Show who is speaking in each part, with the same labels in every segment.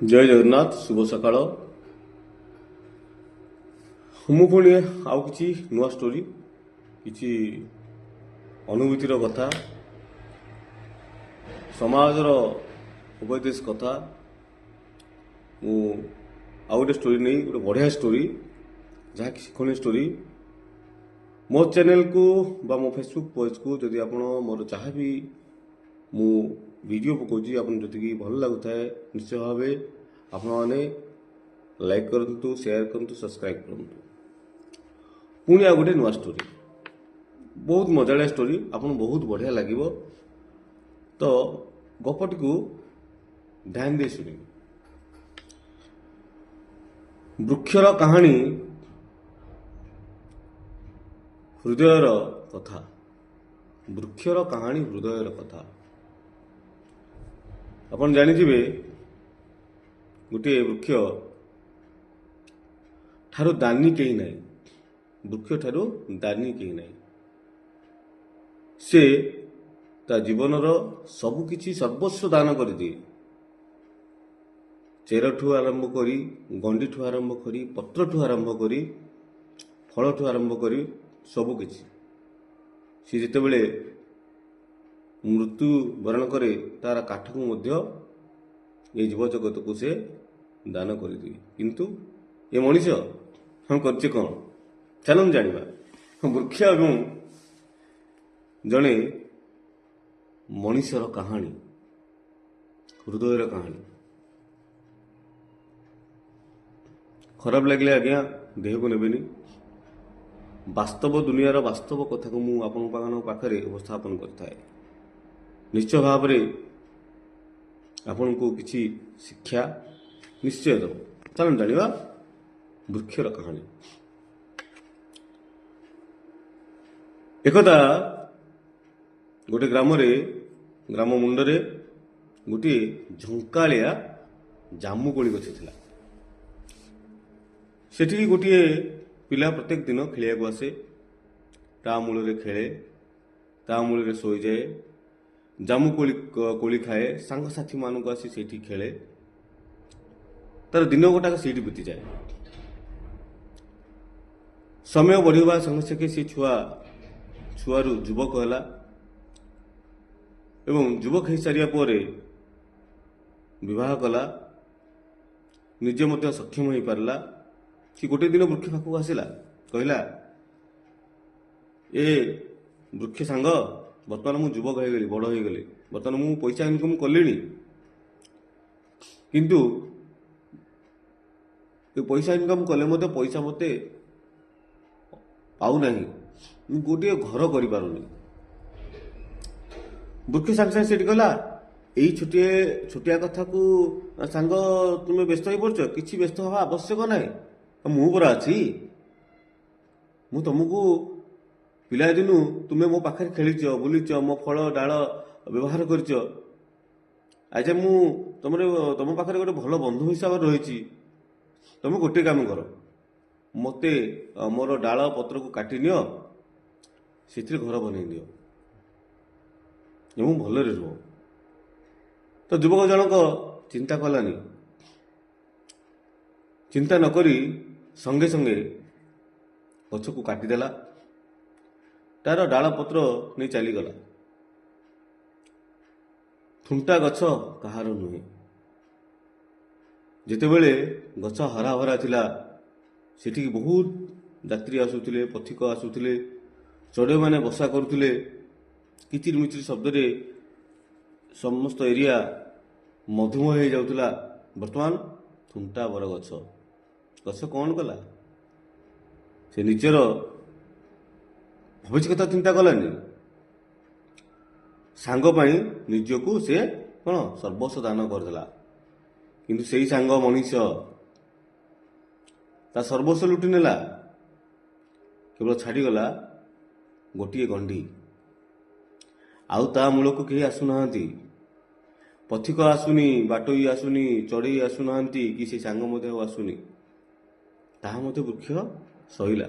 Speaker 1: जय जगन्नाथ शुभ सकाळ मु पुणी आउ कि नुआ स्टोरी कि अनुभूतिर कथा समाजर उपदेश कथा मु आउ गोटे स्टोरी नहीं गोटे बढ़िया स्टोरी जहाँ कि शिक्षणीय स्टोरी मो चैनल को बा मो फेसबुक पेज को जदि आप मोर जहाँ भी मु वीडियो पकाउची आपन जति भल लगुए निश्चय भाव आपने लाइक करूँ शेयर करूँ सब्सक्राइब करूँ पुणी आ गोटे नुआ स्टोरी बहुत मजालिया स्टोरी आपन बहुत बढ़िया लगे तो गपटी को ध्यान दे शुणी वृक्षर कहानी हृदयर कथा वृक्षर कहानी हृदयर कथा आपन जानिथिबे गोटे वृक्ष ठारू दानी कहीं नहीं वृक्ष ठारू दानी कहीं नहीं से ता जीवनर सबकिछि सर्वस्व दान कर दिए चेरठू आरंभ करी गंडीठू आरंभ करी पत्रठू आरंभ करी फलठू आरंभ करी सबकिछि से जितेबले मृत्यु वरण करे तार काठ को मध्य ये जीव जगत को से दान कर दिए किंतु ये मनीष हम करछे कौन चलन जानिबा वृक्ष एवं जड़े मनीषर कहानी हृदयर कहानी खराब लगे आज्ञा देह को नेबेनी वास्तव दुनियार वास्तव कथा को मुझे आपण पाखे उपस्थापन करता निश्चय भाव आपण को किसी शिक्षा निश्चय दब चलन जानिबा वृक्षर कहानी एकदा गोटे ग्राम मुंडरे गोटे झंकालिया जामुकोली गछ थिला सेठी गोटे पिला प्रत्येक दिन खेलिया आसे ता मूल खेले ता मूल शोई जाए जामु कोली खाए सांगसाथी मान को आसी सेठी खेले तार दिन गोटाक सीट बीती जाए समय बढ़िया संगे संगे सी छुआरू युवक है एवं युवक हो सारिया विवाह कला निजे मध्य सक्षम हो पारला कि गोटे दिन वृक्ष पाखक आसला कहला ए वृक्ष सांग बर्तमान मु युवक हो गली बड़ हो गली बर्तमान मु पैसा इनकम कली किंतु पैसा इनकम कले मत पैसा मते पाऊ नहीं गोटे घर कर पारुनी वृक्ष सांगे सांगे सेठी कहला यही छोटिया कथा को सांग तुम्हें व्यस्त हो पड़ कि व्यस्त हवा आवश्यक ना मु परा अच्छी मु तुमको पिला दिनु तुम्हें मो पाखे खेलीच बुलीच मो फल डाल व्यवहार कर आज मु तुम पाखे गोटे भल बंधु हिसाब से रही तुम गोटे काम कर मते मोर डाल पत्र को काटी नियो से घर बन दियो एवं भलरे रुह तो युवक जनक चिंता कलानी चिंता नकरी संगे संगे गछ को काटिदेला तार डाल पत्र नहीं चलीगला थुंटा गछ कहार नुहे जितेबले गछ हरा भरा थिला सेठी बहुत यात्री आसुथिले पथिक आसुथिले चढ़े माने बसा करुथिले किचिर मिचिर शब्द रे समस्त एरिया मधुमय हो जाउथिला वर्तमान थुंटा बर गछ गछ कौन कला से निजर भविष्य कथा चिंता कलानी सांग पाई निजको से कौन सर्वस्व दान करदेला किंतु सेही सांग मनीष ता सर्वस्व लुटि नेला केवल छाड़ीगला गोटे गंडी आउ ता मूल को कहीं आसुना पथिक आसुनी बाटोई आसुनी चढ़ई आसुना कि से सांग मध्य आसुनी ताहा मध्य वृक्ष सहिला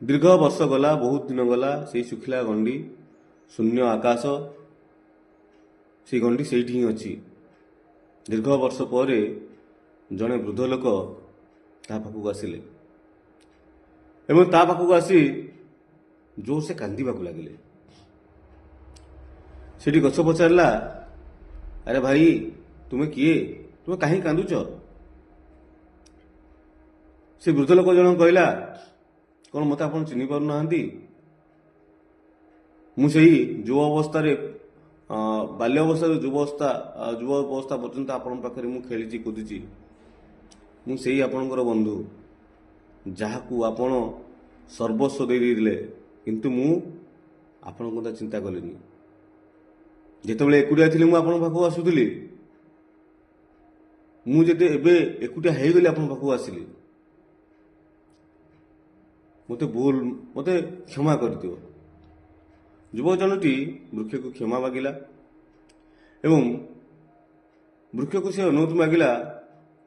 Speaker 1: दीर्घ वर्ष गला बहुत दिन गला से सुखिला गंडी शून्य आकाश से गंडी से ही अच्छी ଦୀର୍ଘ ବର୍ଷ ପରେ ଜଣେ ବୃଦ୍ଧ ଲୋକ ତା ପାଖକୁ ଆସିଲେ ଏବଂ ତା ପାଖକୁ ଆସି ଜୋରସେ କାନ୍ଦିବାକୁ ଲାଗିଲେ। ସେଠି ଗଛ ପଚାରିଲା, ଆରେ ଭାଇ ତୁମେ କିଏ? ତୁମେ କାହିଁ କାନ୍ଦୁଛ? ସେ ବୃଦ୍ଧ ଲୋକ ଜଣକ କହିଲା, କ'ଣ ମୋତେ ଆପଣ ଚିହ୍ନି ପାରୁନାହାନ୍ତି? ମୁଁ ସେଇ ଯୁବ ଅବସ୍ଥାରେ ବାଲ୍ୟ ଅବସ୍ଥାରୁ ଯୁବ ଅବସ୍ଥା ପର୍ଯ୍ୟନ୍ତ ଆପଣଙ୍କ ପାଖରେ ମୁଁ ଖେଳିଛି କୁଦିଛି। ମୁଁ ସେଇ ଆପଣଙ୍କର ବନ୍ଧୁ ଯାହାକୁ ଆପଣ ସର୍ବସ୍ୱ ଦେଇଦେଲେ, କିନ୍ତୁ ମୁଁ ଆପଣଙ୍କ କଥା ଚିନ୍ତା କଲିନି। ଯେତେବେଳେ ଏକୁଟିଆ ଥିଲି ମୁଁ ଆପଣଙ୍କ ପାଖକୁ ଆସୁଥିଲି, ମୁଁ ଯେତେ ଏବେ ଏକୁଟିଆ ହେଇଗଲି ଆପଣଙ୍କ ପାଖକୁ ଆସିଲି। ମୋତେ କ୍ଷମା କରିଦିଅ। ଯୁବକ ଜଣଟି ବୃକ୍ଷକୁ କ୍ଷମା ମାଗିଲା ଏବଂ ବୃକ୍ଷକୁ ସେ ଅନୁମତି ମାଗିଲା,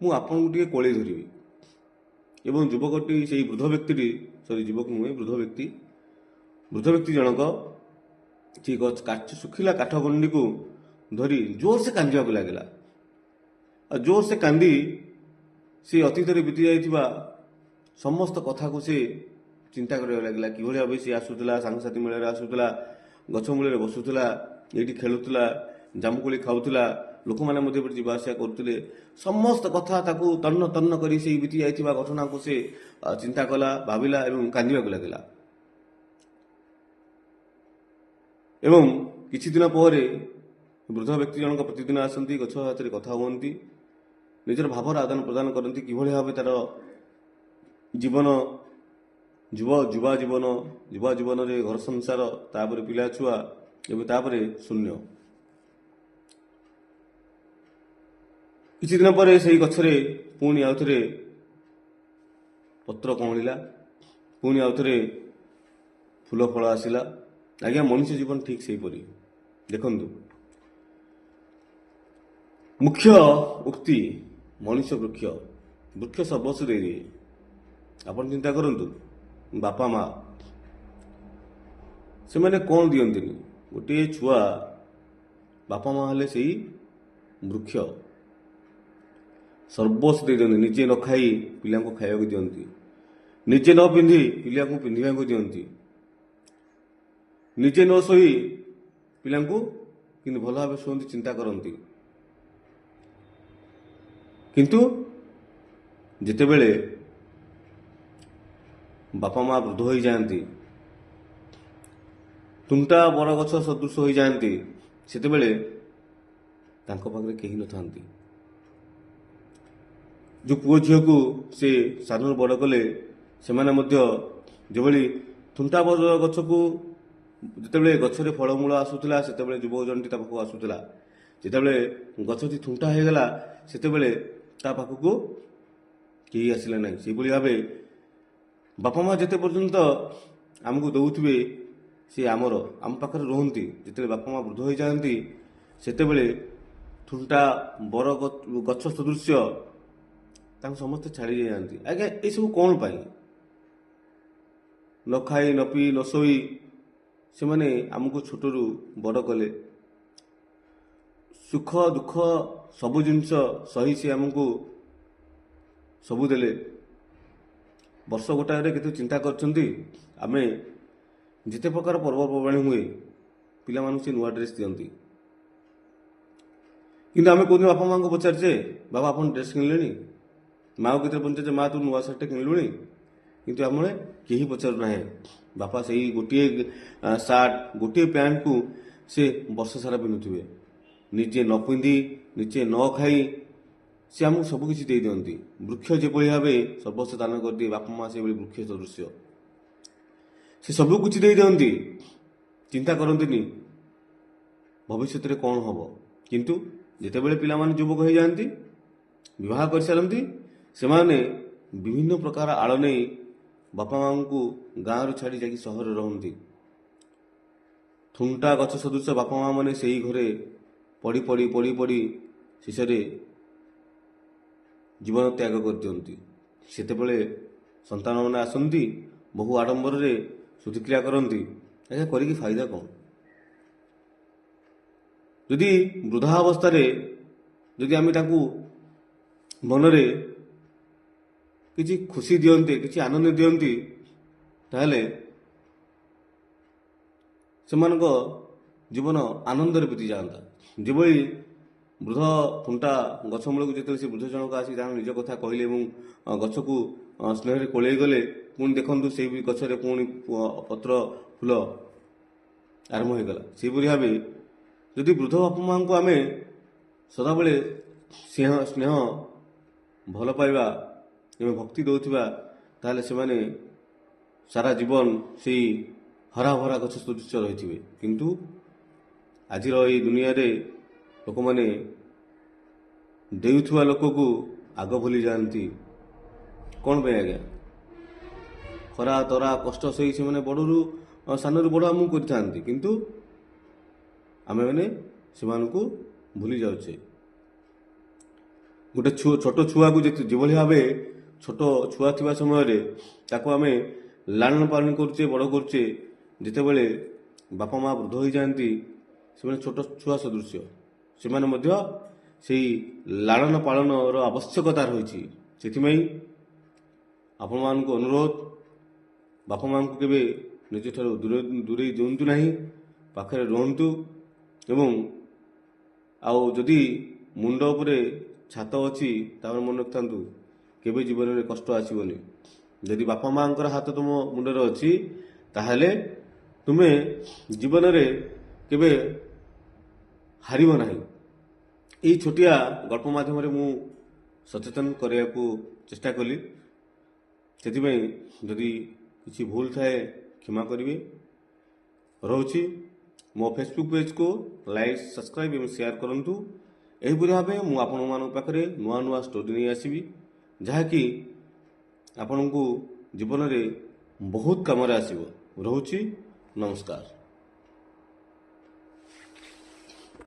Speaker 1: ମୁଁ ଆପଣଙ୍କୁ ଟିକେ କୋଳେଇ ଧରିବି। ଏବଂ ଯୁବକ ବ୍ୟକ୍ତି ଜଣକ ଶୁଖିଲା କାଠ ଗଣ୍ଡିକୁ ଧରି ଜୋରସେ କାନ୍ଦିବାକୁ ଲାଗିଲା। ଆଉ ଜୋରସେ କାନ୍ଦି ସେ ଅତୀତରେ ବିତି ଯାଇଥିବା ସମସ୍ତ କଥାକୁ ସେ ଚିନ୍ତା କରିବାକୁ ଲାଗିଲା। କିଭଳି ଭାବେ ସେ ଆସୁଥିଲା, ସାଙ୍ଗସାଥି ମେଳରେ ଆସୁଥିଲା, ଗଛ ମୂଳରେ ବସୁଥିଲା, ଏଇଠି ଖେଳୁଥିଲା, ଜାମୁକୋଳି ଖାଉଥିଲା, ଲୋକମାନେ ମଧ୍ୟ ଏପଟେ ଯିବା ଆସିବା କରୁଥିଲେ। ସମସ୍ତ କଥା ତାକୁ ତନ୍ନ ତନ୍ନ କରି ସେଇ ବିତି ଯାଇଥିବା ଘଟଣାକୁ ସେ ଚିନ୍ତା କଲା, ଭାବିଲା ଏବଂ କାନ୍ଦିବାକୁ ଲାଗିଲା। ଏବଂ କିଛି ଦିନ ପରେ ବୃଦ୍ଧ ବ୍ୟକ୍ତି ଜଣକ ପ୍ରତିଦିନ ଆସନ୍ତି, ଗଛ ହାତରେ କଥା ହୁଅନ୍ତି, ନିଜର ଭାବର ଆଦାନ ପ୍ରଦାନ କରନ୍ତି। କିଭଳି ଭାବେ ତାର ଯୁବା ଜୀବନରେ ଘର ସଂସାର, ତାପରେ ପିଲା ଛୁଆ ଏବଂ ତାପରେ ଶୂନ୍ୟ। କିଛି ଦିନ ପରେ ସେହି ଗଛରେ ପୁଣି ଆଉଥରେ ପତ୍ର କଅଁଳିଲା, ପୁଣି ଆଉଥରେ ଫୁଲ ଫଳ ଆସିଲା। ଆଜ୍ଞା, ମଣିଷ ଜୀବନ ଠିକ୍ ସେହିପରି। ଦେଖନ୍ତୁ, ମୁଖ୍ୟ ଉକ୍ତି ମଣିଷ ବୃକ୍ଷ ସର୍ବସ୍ୱ ଦେଇଦିଏ। ଆପଣ ଚିନ୍ତା କରନ୍ତୁ, ବାପା ମା ସେମାନେ କ'ଣ ଦିଅନ୍ତିନି? ଗୋଟିଏ ଛୁଆ ବାପା ମା ହେଲେ ସେଇ ବୃକ୍ଷ ସର୍ବସ୍ୱ ଦେଇ ଦିଅନ୍ତି। ନିଜେ ନ ଖାଇ ପିଲାଙ୍କୁ ଖାଇବାକୁ ଦିଅନ୍ତି, ନିଜେ ନ ପିନ୍ଧି ପିଲାଙ୍କୁ ପିନ୍ଧିବାକୁ ଦିଅନ୍ତି, ନିଜେ ନ ଶୋଇ ପିଲାଙ୍କୁ କିନ୍ତୁ ଭଲ ଭାବେ ଶୁଅନ୍ତି, ଚିନ୍ତା କରନ୍ତି। କିନ୍ତୁ ଯେତେବେଳେ ବାପା ମା ବୃଦ୍ଧ ହୋଇଯାଆନ୍ତି, ଥୁଣ୍ଟା ବରଗଛ ସଦୃଶ ହୋଇଯାଆନ୍ତି, ସେତେବେଳେ ତାଙ୍କ ପାଖରେ କେହି ନଥାନ୍ତି। ଯେଉଁ ପୁଅ ଝିଅକୁ ସେ ସାନରୁ ବଡ଼ କଲେ, ସେମାନେ ମଧ୍ୟ ଯେଭଳି ଥୁଣ୍ଟା ବର ଗଛକୁ ଯେତେବେଳେ ଗଛରେ ଫଳମୂଳ ଆସୁଥିଲା, ସେତେବେଳେ ଯୁବକ ଜଣଟି ତା ପାଖକୁ ଆସୁଥିଲା। ଯେତେବେଳେ ଗଛଟି ଥୁଣ୍ଟା ହୋଇଗଲା, ସେତେବେଳେ ତା ପାଖକୁ କେହି ଆସିଲା ନାହିଁ। ସେହିଭଳି ଭାବେ ବାପା ମା ଯେତେ ପର୍ଯ୍ୟନ୍ତ ଆମକୁ ଦେଉଥିବେ, ସେ ଆମ ପାଖରେ ରୁହନ୍ତି। ଯେତେବେଳେ ବାପା ମା ବୃଦ୍ଧ ହୋଇଯାଆନ୍ତି, ସେତେବେଳେ ଥୁଣ୍ଟା ବର ଗଛ ସଦୃଶ୍ୟ ତାଙ୍କୁ ସମସ୍ତେ ଛାଡ଼ି ଯାଆନ୍ତି। ଆଜ୍ଞା, ଏସବୁ କ'ଣ ପାଇଁ? ନ ଖାଇ ନ ପିଇ ନ ଶୋଇ ସେମାନେ ଆମକୁ ଛୋଟରୁ ବଡ଼ କଲେ। ସୁଖ ଦୁଃଖ ସବୁ ଜିନିଷ ସହି ସେ ଆମକୁ ସବୁ ଦେଲେ। ବର୍ଷ ଗୋଟାକରେ କେତେ ଚିନ୍ତା କରିଛନ୍ତି? ଆମେ ଯେତେ ପ୍ରକାର ପର୍ବପର୍ବାଣି ହୁଏ, ପିଲାମାନଙ୍କୁ ସେ ନୂଆ ଡ୍ରେସ୍ ଦିଅନ୍ତି। କିନ୍ତୁ ଆମେ କୋଉଦିନ ବାପା ମାଆଙ୍କୁ ପଚାରିଛେ, ବାବା ଆପଣ ଡ୍ରେସ୍ କିଣିଲେଣି? ମାଆକୁ କେତେବେଳେ ପଚାରିଛେ, ମା ତୁ ନୂଆ ସାର୍ଟଟେ କିଣିଲୁଣି? କିନ୍ତୁ ଆମେ କେହି ପଚାରୁନାହିଁ। ବାପା ସେଇ ଗୋଟିଏ ସାର୍ଟ, ଗୋଟିଏ ପ୍ୟାଣ୍ଟକୁ ସେ ବର୍ଷ ସାରା ପିନ୍ଧୁଥିବେ। ନିଜେ ନ ପିନ୍ଧି, ନିଜେ ନ ଖାଇ ସେ ଆମକୁ ସବୁକିଛି ଦେଇଦିଅନ୍ତି। ବୃକ୍ଷ ଯେଭଳି ଭାବେ ସର୍ବସ୍ୱ ଦାନ କରିଦିଏ, ବାପା ମା ସେଭଳି ବୃକ୍ଷ ସଦୃଶ୍ୟ। ସେ ସବୁକିଛି ଦେଇଦିଅନ୍ତି, ଚିନ୍ତା କରନ୍ତିନି ଭବିଷ୍ୟତରେ କ'ଣ ହେବ। କିନ୍ତୁ ଯେତେବେଳେ ପିଲାମାନେ ଯୁବକ ହୋଇଯାଆନ୍ତି, ବିବାହ କରିସାରନ୍ତି, ସେମାନେ ବିଭିନ୍ନ ପ୍ରକାର ଆଳ ନେଇ ବାପା ମାଆଙ୍କୁ ଗାଁରୁ ଛାଡ଼ି ଯାଇକି ସହରରେ ରହନ୍ତି। ଥୁଣ୍ଟା ଗଛ ସଦୃଶ ବାପା ମା ମାନେ ସେହି ଘରେ ପଢ଼ି ପଢ଼ି ପଢ଼ି ପଢ଼ି ଶେଷରେ ଜୀବନ ତ୍ୟାଗ କରିଦିଅନ୍ତି। ସେତେବେଳେ ସନ୍ତାନମାନେ ଆସନ୍ତି, ବହୁ ଆଡ଼ମ୍ବରରେ ଶୁଦ୍ଧିକ୍ରିୟା କରନ୍ତି। ଆଜ୍ଞା, କରିକି ଫାଇଦା କ'ଣ? ଯଦି ବୃଦ୍ଧା ଅବସ୍ଥାରେ ଯଦି ଆମେ ତାଙ୍କୁ ମନରେ କିଛି ଖୁସି ଦିଅନ୍ତେ, କିଛି ଆନନ୍ଦ ଦିଅନ୍ତି, ତାହେଲେ ସେମାନଙ୍କ ଜୀବନ ଆନନ୍ଦରେ ବିତିଯାଆନ୍ତା। ଯେଭଳି ବୃଦ୍ଧ ଖୁଣ୍ଟା ଗଛ ମୂଳକୁ ଯେତେବେଳେ ସେ ବୃଦ୍ଧ ଜଣକ ଆସି ତାଙ୍କ ନିଜ କଥା କହିଲେ ଏବଂ ଗଛକୁ ସ୍ନେହରେ କୋଳେଇ ଗଲେ, ପୁଣି ଦେଖନ୍ତୁ ସେଇ ଗଛରେ ପୁଣି ପତ୍ର ଫୁଲ ଆରମ୍ଭ ହୋଇଗଲା। ସେହିପରି ଭାବେ ଯଦି ବୃଦ୍ଧ ବାପା ମାଆଙ୍କୁ ଆମେ ସଦାବେଳେ ସ୍ନେହ ଭଲ ପାଇବା ଏବଂ ଭକ୍ତି ଦେଉଥିବା, ତାହେଲେ ସେମାନେ ସାରା ଜୀବନ ସେଇ ହରାଭରା ଗଛ ସଦୃଶ୍ୟ ରହିଥିବେ। କିନ୍ତୁ ଆଜିର ଏହି ଦୁନିଆରେ ଲୋକମାନେ ଦେଉଥିବା ଲୋକକୁ ଆଗ ଭୁଲି ଯାଆନ୍ତି। କ'ଣ ପାଇଁ ଆଜ୍ଞା? ଖରା ତରା କଷ୍ଟ ସହି ସେମାନେ ବଡ଼ରୁ ସାନରୁ ବଡ଼ ଆମକୁ କରିଥାନ୍ତି, କିନ୍ତୁ ଆମେମାନେ ସେମାନଙ୍କୁ ଭୁଲି ଯାଉଛେ। ଗୋଟେ ଛୋଟ ଛୁଆକୁ ଯେଭଳି ଭାବେ ଛୋଟ ଛୁଆ ଥିବା ସମୟରେ ତାକୁ ଆମେ ଲାଳନ ପାଳନ କରୁଛେ, ବଡ଼ କରୁଛେ, ଯେତେବେଳେ ବାପା ମା ବୃଦ୍ଧ ହୋଇଯାଆନ୍ତି ସେମାନେ ଛୋଟ ଛୁଆ ସଦୃଶ୍ୟ। ସେମାନେ ମଧ୍ୟ ସେଇ ଲାଳନ ପାଳନର ଆବଶ୍ୟକତା ରହିଛି। ସେଥିପାଇଁ ଆପଣମାନଙ୍କୁ ଅନୁରୋଧ, ବାପା ମାଆଙ୍କୁ କେବେ ନିଜଠାରୁ ଦୂରେଇ ଦିଅନ୍ତୁ ନାହିଁ, ପାଖରେ ରୁହନ୍ତୁ। ଏବଂ ଆଉ ଯଦି ମୁଣ୍ଡ ଉପରେ ଛାତ ଅଛି ତାପରେ ମନେ ରଖିଥାନ୍ତୁ କେବେ ଜୀବନରେ କଷ୍ଟ ଆସିବନି। ଯଦି ବାପା ମାଆଙ୍କର ହାତ ତୁମ ମୁଣ୍ଡରେ ଅଛି ତାହେଲେ ତୁମେ ଜୀବନରେ କେବେ ହାରିବ ନାହିଁ। ଏହି ଛୋଟିଆ ଗଳ୍ପ ମାଧ୍ୟମରେ ମୁଁ ସଚେତନ କରିବାକୁ ଚେଷ୍ଟା କଲି। ସେଥିପାଇଁ ଯଦି କିଛି ଭୁଲ ଥାଏ କ୍ଷମା କରିବେ। ରହୁଛି। ମୋ ଫେସବୁକ୍ ପେଜକୁ ଲାଇକ୍, ସବସ୍କ୍ରାଇବ୍ ଏବଂ ସେୟାର କରନ୍ତୁ। ଏହିପରି ଭାବେ ମୁଁ ଆପଣମାନଙ୍କ ପାଖରେ ନୂଆ ନୂଆ ଷ୍ଟୋରି ନେଇ ଆସିବି, ଯାହାକି ଆପଣଙ୍କୁ ଜୀବନରେ ବହୁତ କାମରେ ଆସିବ। ରହୁଛି। ନମସ୍କାର।